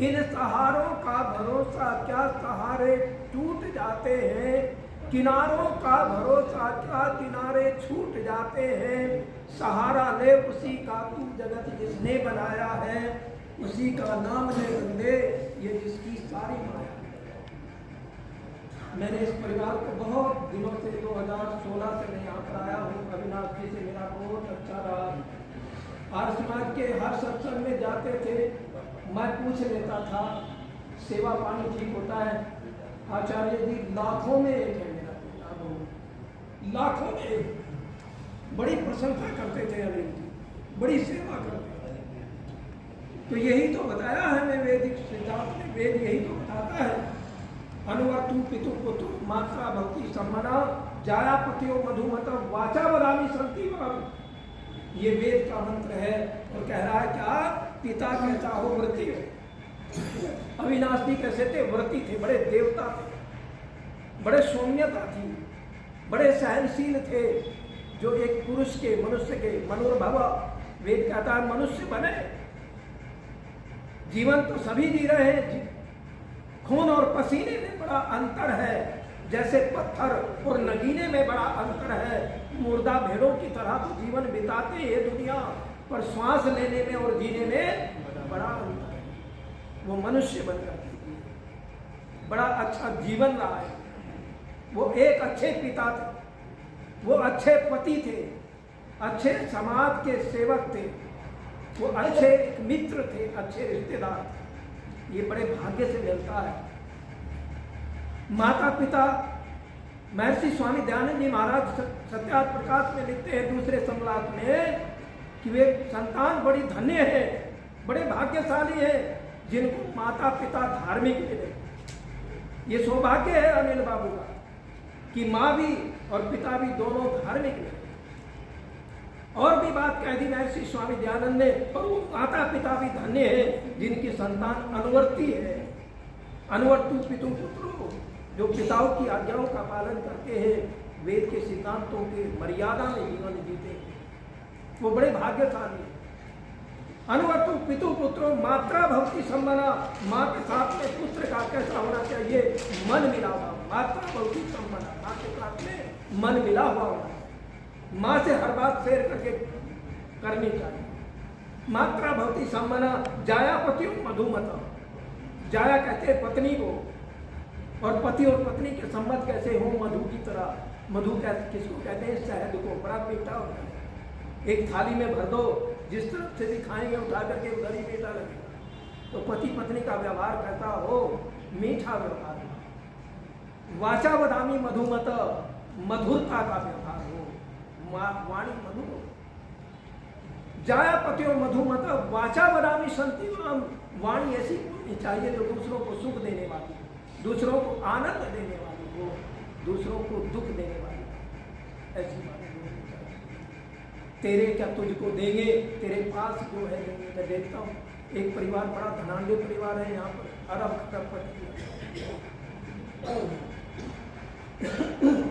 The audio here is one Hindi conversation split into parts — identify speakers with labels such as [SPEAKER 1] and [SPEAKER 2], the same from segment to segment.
[SPEAKER 1] इन सहारों का भरोसा क्या सहारे टूट जाते हैं, किनारों का भरोसा क्या किनारे छूट जाते हैं। सहारा ले उसी का तू जगत जिसने बनाया है, उसी का नाम ले बंदे ये जिसकी सारी माया। मैंने इस परिवार को बहुत दिनों से 2016 से मैं यहाँ पर आया हूँ। अविनाश जी से मेरा बहुत अच्छा रहा। आर्य समाज के हर सत्संग में जाते थे, मैं पूछ लेता था सेवा पानी ठीक होता है। आचार्य जी लाखों में एक है मेरा पिता, लाखों में एक। बड़ी प्रशंसा करते थे अनिल जी, बड़ी सेवा करते थे। तो यही तो बताया है मैं वैदिक सिद्धांत में, वेद यही तो बताता है। अनुवर्तु पितु पुत्र मात्रा भक्ति सम्मना जाया पतियो मधुमत वाचा वदामी संति। ये वेद का मंत्र है और कह रहा है क्या, पिता कैसा हो व्रती हो। अविनाश जी कैसे थे, व्रती थे, बड़े देवता थे, बड़े सौम्यता थी, बड़े सहनशील थे। जो एक पुरुष के मनुष्य के मनोरभव, वेद कहता है मनुष्य बने। जीवन तो सभी जी रहे हैं, खून और पसीने में बड़ा अंतर है, जैसे पत्थर और नगीने में बड़ा अंतर है। मुर्दा भेड़ों की तरह तो जीवन बिताते हैं दुनिया, पर श्वास लेने में और जीने में बड़ा अंतर है। वो मनुष्य बनकर बड़ा अच्छा जीवन रहा है। वो एक अच्छे पिता थे, वो अच्छे पति थे, अच्छे समाज के सेवक थे, वो अच्छे मित्र थे, अच्छे रिश्तेदार थे। ये बड़े भाग्य से मिलता है। माता पिता महर्षि स्वामी दयानंद जी महाराज सत्यार्थ प्रकाश में लिखते हैं दूसरे संवाद में कि वे संतान बड़ी धन्य है, बड़े भाग्यशाली है जिनको माता पिता धार्मिक मिले। ये सौभाग्य है अनिल बाबू का कि माँ भी और पिता भी दोनों धार्मिक मिले। और भी बात कह दी महर्षि स्वामी दयानंद ने, और वो माता पिता भी धन्य है जिनकी संतान अनुवर्ती है। अनुवर्तु पितु पुत्रो, जो पिताओं की आज्ञाओं का पालन करते हैं, वेद के सिद्धांतों के मर्यादा में जीवन जीते हैं, वो बड़े भाग्यशाली हैं। अनुवर्तु पितु पुत्रो मात्रा भक्ति संबंधा, माँ के साथ में पुत्र का कैसा होना चाहिए, मन मिला हुआ। मात्रा भक्ति संबंधा, माँ के साथ में मन मिला हुआ होना, माँ से हर बात शेयर करके करनी चाहिए। मात्रा भक्ति संबंधा जाया पति मधुमता, जाया कहते हैं पत्नी को, और पति और पत्नी के संबंध कैसे हो, मधु की तरह। मधु किसको कहते हैं, शहद को, बड़ा मीठा होता है। एक थाली में भर दो, जिस तरफ से भी खाएंगे उठा करके उधर ही मीठा लगेगा। तो पति पत्नी का व्यवहार कैसा हो, मीठा व्यवहार हो। वाचा बदामी मधुमत, मधुरता का व्यवहार हो, वाणी मधुर हो। जाया पतियो मधुमत वाचा बदामी संति, वाणी ऐसी बोलनी चाहिए जो दूसरों को सुख देने वाली, दूसरों को आनंद देने वाली हो, दूसरों को दुख देने वाली, ऐसी बातें बोलनी चाहिए। तेरे क्या तुझको देंगे, तेरे पास जो है देंगे। मैं देखता हूँ एक परिवार बड़ा धनाढ्य परिवार है यहाँ पर, अरबपति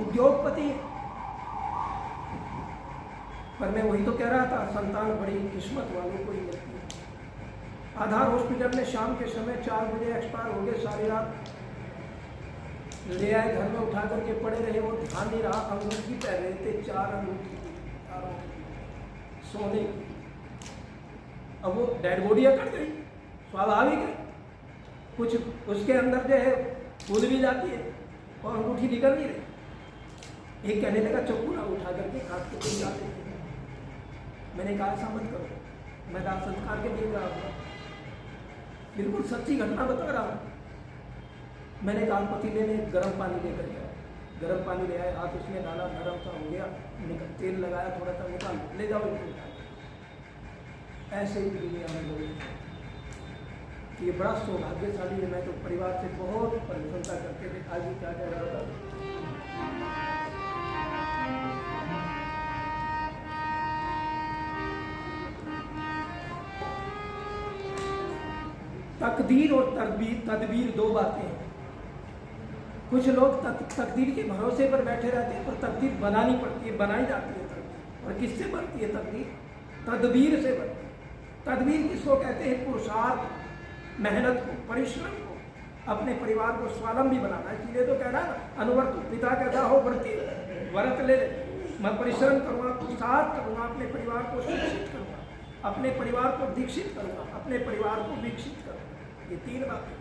[SPEAKER 1] उद्योगपति। पर मैं वही तो कह रहा था, संतान बड़ी किस्मत वालों को ही मिलती है। आधार हॉस्पिटल में शाम के समय 4 बजे एक्सपायर हो गए, सारी रात ले आए, घर में उठा करके पड़े रहे। वो ध्यान नहीं रहा, अंगूठी पहन रहे थे, 4 अंगूठी सोने की। अब वो डेड बॉडी कट गई, स्वाभाविक है, कुछ उसके अंदर जो है कूद भी जाती है और अंगूठी निकल नहीं रही। एक कहने लगा चक्कू ना उठा करके काट के तुम जाते थे। मैंने कहा ऐसा मत करो, मैं दाह संस्कार के लिए रहा हूँ, बिल्कुल सच्ची घटना बता रहा हूँ। मैंने कहा पतीले में गर्म पानी लेकर गया, गर्म पानी ले आए, हाथ उसमें डाला, नरम सा हो गया, तेल लगाया, थोड़ा सा निकाल, ले जाओ इनको। ऐसे ही दुनिया में लोग, ये बड़ा सौभाग्यशाली है। मैं तो परिवार से बहुत प्रशंसा करते थे। आज क्या कह रहा था, तकदीर और तदबीर दो बातें हैं। कुछ लोग तकदीर के भरोसे पर बैठे रहते हैं, पर तकदीर बनानी पड़ती है, बनाई जाती है तकदीर। और किससे बनती है तकदीर? तदबीर से बनती है। तदबीर किसको कहते हैं? पुरुषार्थ, मेहनत को, परिश्रम को, अपने परिवार को स्वावलंबी बनाना। इसीलिए तो कह रहा है ना, अनुवर्त पिता कहता हो व्रती व्रत ले ले। मैं परिश्रम करूँगा, पुरुषार्थ करूँगा, अपने परिवार को शिक्षित करूँगा, अपने परिवार को दीक्षित करूँगा, अपने परिवार को विकसित करूँगा। ये 3 बातें।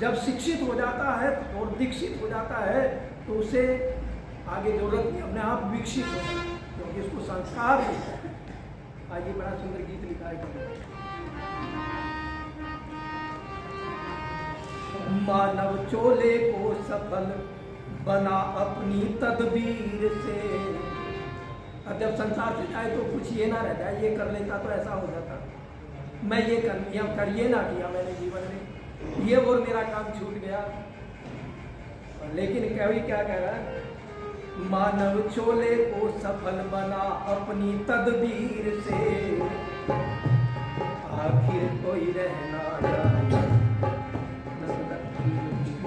[SPEAKER 1] जब शिक्षित हो जाता है और दीक्षित हो जाता है तो उसे आगे जरूरत नहीं, अपने आप विकसित हो जाता है, क्योंकि इसको संस्कार मिलता है। आगे बड़ा सुंदर गीत लिखा है। मानव चोले को सफल बना अपनी तदबीर से। अब जब संसार से जाए तो कुछ ये ना रह जाए, ये कर लेता तो ऐसा हो जाता, मैं ये कर ये ना किया मैंने जीवन में, ये और मेरा काम छूट गया। लेकिन कवि क्या कह रहा है, मानव चोले को सफल बना अपनी तदबीर से, आखिर कोई रहना चाहे।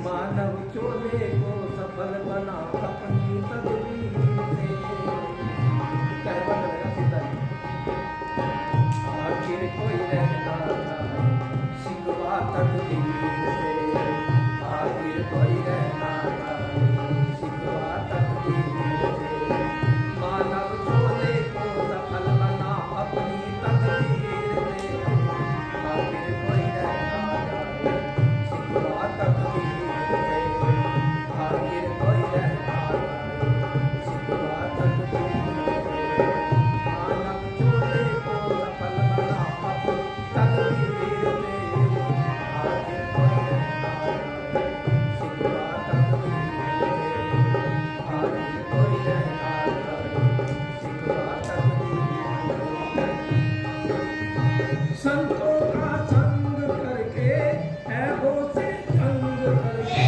[SPEAKER 1] मानव चोले को सफल बना अपनी तदबीर से, आखिर कोई रहना चाहे शिकवा तदबीर से, आखिर कोई रहना चाहे शिकवा तदबीर से। मानव चोले को सफल बना अपनी तदबीर से, आखिर कोई रहना चाहे शिकवा तदबीर से, आखिर कोई रहना चाहे शिकवा तदबीर से। मानव चोले को सफल बना अपनी तदबीर से, आखिर कोई रहना चाहे शिकवा तदबीर से, आखिर कोई रहना चाहे शिकवा तदबीर से। संतों का संग करके ऐबों से जंग करके,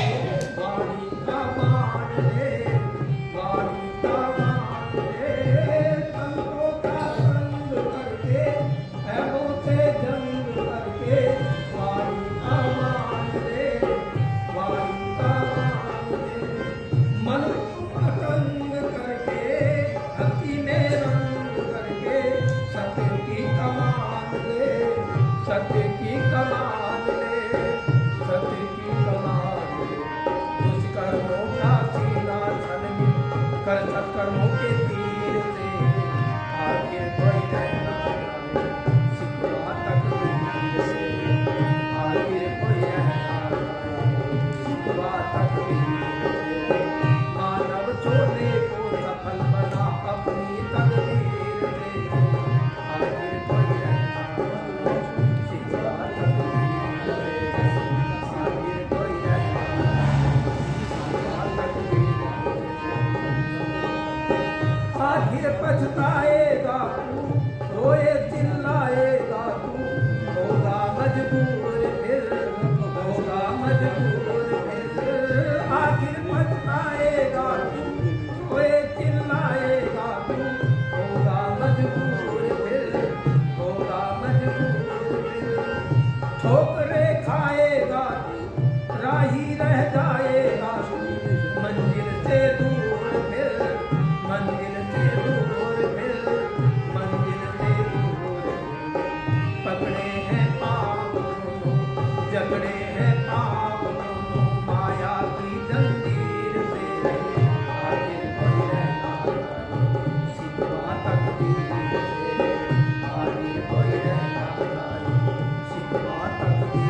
[SPEAKER 1] वाणी का मान ले, वाणी का मान ले। संतों का संग करके ऐबों से जंग करके, वाणी का मान ले, वाणी का मान ले। मन को पतंग करके भक्ति में रंग करके, सत्य की कमान ले, सत्य की कमान ले, सत्य की कमान ले। दुष्कर्मों का सीना छलनी कर सत्कर्मों के तीर से, आखिर कोई रहना चाहे शिकवा तकदीर से, आखिर कोई रहना चाहे शिकवा तकदीर से। मानव चोले को सफल बना अपनी तकदीर से, आखिर कोई रहना चाहे शिकवा तकदीर से, आखिर कोई रहना चाहे शिकवा तकदीर से। आखिर पछताएगा तू, रोए चिल्लाएगा तू, होगा मजबूर फिर, होगा मजबूर फिर। आखिर पछताएगा तू, रोए चिल्लाएगा तू, होगा मजबूर फिर, होगा मजबूर फिर। ठोकरें खाएगा तू, राही रह जाएगा तू, मंजिल से दूर फिर, मंजिल से दूर फिर, मंजिल से दूर फिर। पकड़े हैं पाँव दोनों, जकड़े हैं पाँव दोनों, माया की जंजीर से, आखिर कोई रहना चाहे शिकवा तकदीर से, आखिर कोई रहना चाहे शिकवा तकदीर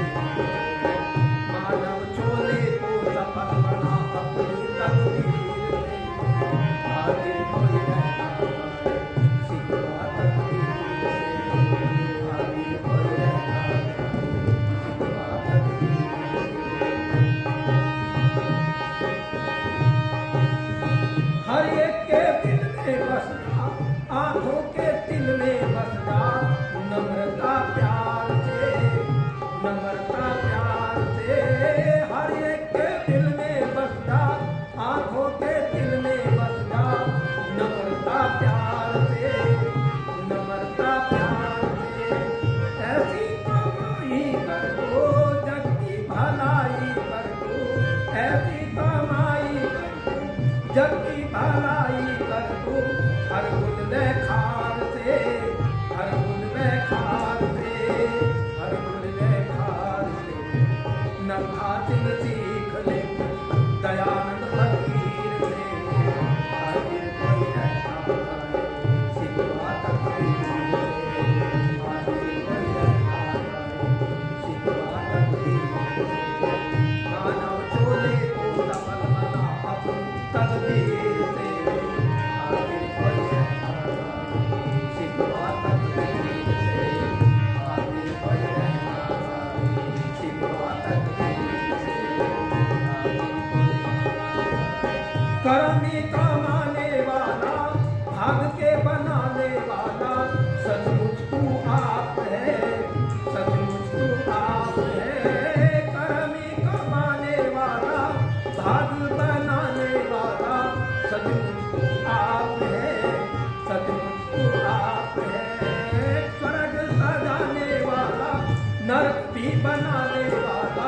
[SPEAKER 1] नरक भी बनाने वाला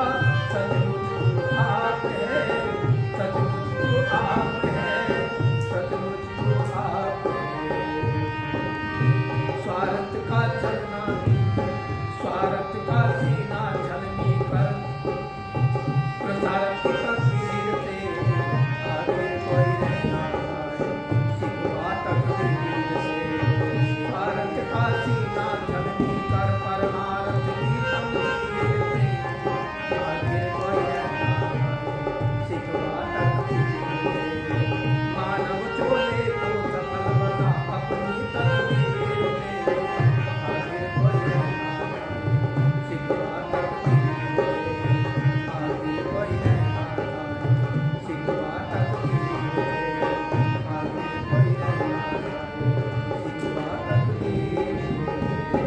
[SPEAKER 1] सचमुच तू आप है, सचमुच तू आप है, सचमुच तू आप है। स्वार्थ का चलना स्वार्थ का सीना छलनी कर, प्रसारक की तस्वीर से आगे कोई रहना सिखवा तकदीर से। स्वार्थ का सीना छलनी कर, परमार्थ की तस्वीर से आगे कोई रहना सिखवा तकदीर से। मानव चोले को सफल बना अपनी तकदीर से आगे कोई रहना सिखवा तकदीर से आगे कोई रहना सिखवा तकदीर से आगे कोई रहना सिखवा तकदीर से।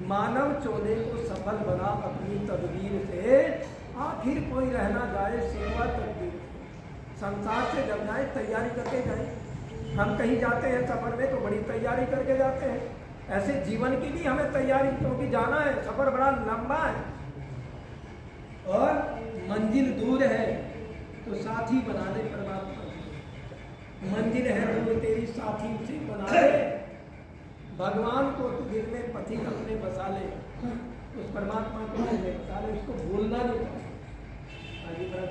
[SPEAKER 1] मानव चोले को सफल बना अपनी तदबीर से आखिर कोई रहना जाए सिखवा तकदीर से। संसार से जब जाए तैयारी करके जाए। हम कहीं जाते हैं सफर में तो बड़ी तैयारी करके जाते हैं। ऐसे जीवन की भी हमें तैयारी, क्योंकि जाना है, सफर बड़ा लंबा है और मंजिल दूर है, तो साथी बना ले परमात्मा। मंजिल है दूर तेरी साथी से बना ले, भगवान को तू दिल में पथिक अपने बसा ले, उस परमात्मा को दिल में बसा ले, उसको भूलना नहीं चाहिए। आगे बढ़ा